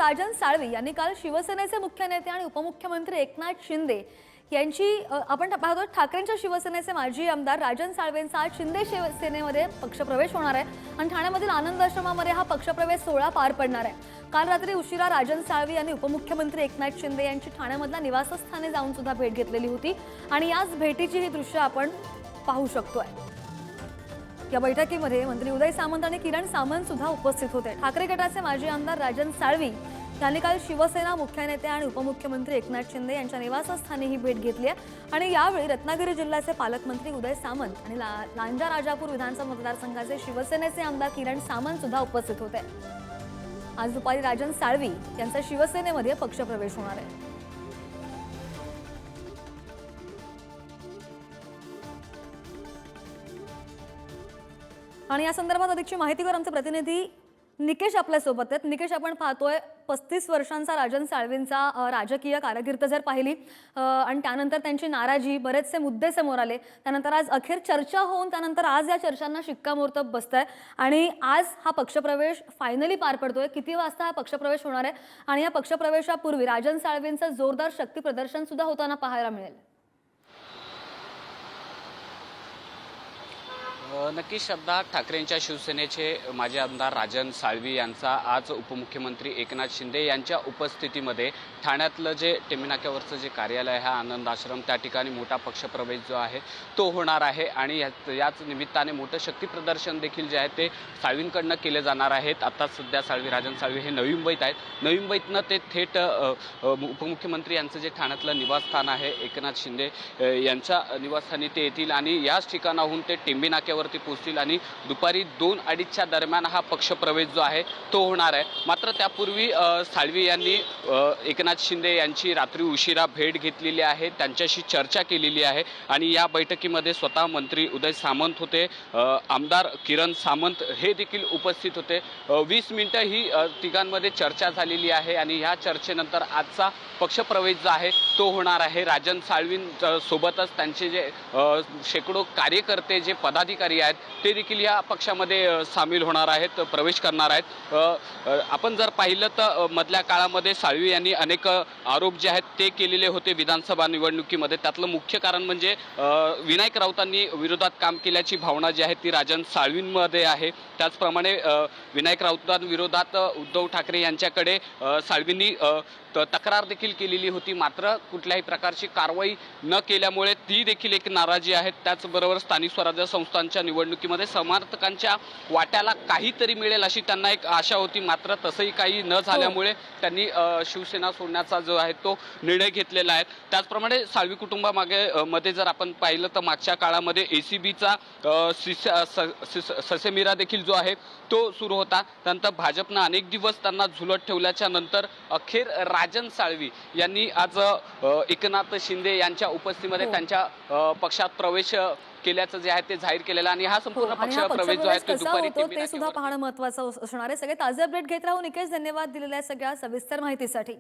राजन साळवी यांनी काल शिवसेनेचे मुख्य नेते आणि उपमुख्यमंत्री एकनाथ शिंदे यांची आपण पाहतो ठाकरेंच्या शिवसेनेचे माजी आमदार राजन साळवेंचा आज शिंदे शिवसेनेमध्ये पक्षप्रवेश होणार आहे आणि ठाण्यामधील आनंद आश्रमामध्ये हा पक्षप्रवेश सोहळा पार पडणार आहे। काल रात्री उशिरा राजन साळवी यांनी उपमुख्यमंत्री एकनाथ शिंदे यांची ठाण्यामधल्या निवासस्थानी जाऊन सुद्धा भेट घेतलेली होती आणि याच भेटीची ही दृश्य आपण पाहू शकतोय। या बैठकीमध्ये मंत्री उदय सामंत आणि किरण सामंत सुद्धा उपस्थित होते। ठाकरे गटाचे माजी आमदार राजन साळवी यांनी काल शिवसेना मुख्य नेते आणि उपमुख्यमंत्री एकनाथ शिंदे यांच्या निवासस्थानी ही भेट घेतली आहे आणि यावेळी रत्नागिरी जिल्ह्याचे पालकमंत्री उदय सामंत आणि लांजा राजापूर विधानसभा मतदारसंघाचे शिवसेनेचे आमदार किरण सामंत सुद्धा उपस्थित होते। आज दुपारी राजन साळवी यांचा शिवसेनेमध्ये पक्षप्रवेश होणार आहे। आणि या संदर्भात अधिकची माहिती कर आमचे प्रतिनिधी निकेश आपल्या सोबत आहेत। निकेश, आपण पाहतोय 35 वर्षांचा राजन साळवींचा राजकीय कारकीर्द जर पाहिली आणि त्यानंतर त्यांची नाराजी, बरेचसे मुद्दे समोर आले, त्यानंतर आज अखेर चर्चा होऊन त्यानंतर आज या चर्चांना शिक्कामोर्तब बसतंय आणि आज हा पक्षप्रवेश फायनली पार पडतोय। किती वाजता हा पक्षप्रवेश होणार आहे आणि या पक्षप्रवेशापूर्वी राजन साळवींचं जोरदार शक्ती प्रदर्शन सुद्धा होताना पाहायला मिळेल? नक्कीच श्रद्धा, ठाकरेंच्या शिवसेनेचे माजी आमदार राजन साळवी यांचा आज उपमुख्यमंत्री एकनाथ शिंदे यांच्या उपस्थितीमध्ये ठाण्यातलं जे टेंबी नाक्यावरचं जे कार्यालय आहे आनंद आश्रम, त्या ठिकाणी मोठा पक्षप्रवेश जो आहे तो होणार आहे आणि याच निमित्ताने मोठं शक्ती प्रदर्शन देखील जे आहे ते साळवींकडनं केले जाणार आहेत। आता सध्या राजन साळवी हे नवी मुंबईत आहेत। नवी मुंबईतनं ते थेट उपमुख्यमंत्री यांचं जे ठाण्यातलं निवासस्थान आहे एकनाथ शिंदे यांच्या निवासस्थानी ते येतील आणि याच ठिकाणाहून ते टेंबी नाक्यावर पोहोचतील आणि दुपारी 2-2:30च्या दरम्यान हा पक्षप्रवेश जो आहे तो होणार आहे। मात्र त्यापूर्वी साळवी यांनी एकनाथ शिंदे यांची रात्री उशिरा भेट घेतलेली आहे, त्यांच्याशी चर्चा केलेली आहे आणि या बैठकीमध्ये स्वतः मंत्री उदय सामंत होते, आमदार किरण सामंत हे देखील उपस्थित होते। 20 मिनिटं ही तिघांमध्ये चर्चा झालेली आहे आणि ह्या चर्चेनंतर आजचा पक्षप्रवेश जो आहे तो होणार आहे। राजन साळवींसोबतच त्यांचे जे शेकडो कार्यकर्ते, जे पदाधिकारी आहेत ते देखील या पक्षामध्ये सामील होणार आहेत, प्रवेश करणार आहेत। आपण जर पाहिलं तर मधल्या काळामध्ये साळवी यांनी अनेक आरोप जे आहेत ते केलेले होते विधानसभा निवडणुकीमध्ये। त्यातलं मुख्य कारण म्हणजे विनायक राऊतांनी विरोधात काम केल्याची भावना जी आहे ती राजन साळवींमध्ये आहे। त्याचप्रमाणे विनायक राऊतांविरोधात उद्धव ठाकरे यांच्याकडे साळवींनी तक्रार देखील केलेली होती, मात्र कुठल्याही प्रकारची कारवाई न केल्यामुळे ती देखील एक नाराजी आहे। त्याचबरोबर स्थानिक स्वराज्य संस्थांच्या निवडणुकीमध्ये समर्थकांच्या वाट्याला काहीतरी मिळेल अशी त्यांना एक आशा होती, मात्र तसंही काही न झाल्यामुळे त्यांनी शिवसेना सोडण्याचा जो आहे तो निर्णय घेतलेला आहे। त्याचप्रमाणे साळवी कुटुंबामध्ये जर आपण पाहिलं तर मागच्या काळामध्ये ACBचा ससेमिरा देखील जो आहे तो सुरू होता। त्यानंतर भाजपनं अनेक दिवस त्यांना झुलत ठेवल्याच्या नंतर अखेर राजन साळवी यांनी आज एकनाथ शिंदे यांच्या उपस्थितीमध्ये त्यांच्या पक्षात प्रवेश केल्याचं जे आहे ते जाहीर केलेलं आणि हा संपूर्ण पक्षप्रवेश जो आहे तो दुपारी ते सुद्धा पाहणं महत्त्वाचं असणार आहे। सगळे ताजे अपडेट घेत राहू निकेश, धन्यवाद दिलेल्या सगळ्या सविस्तर माहितीसाठी।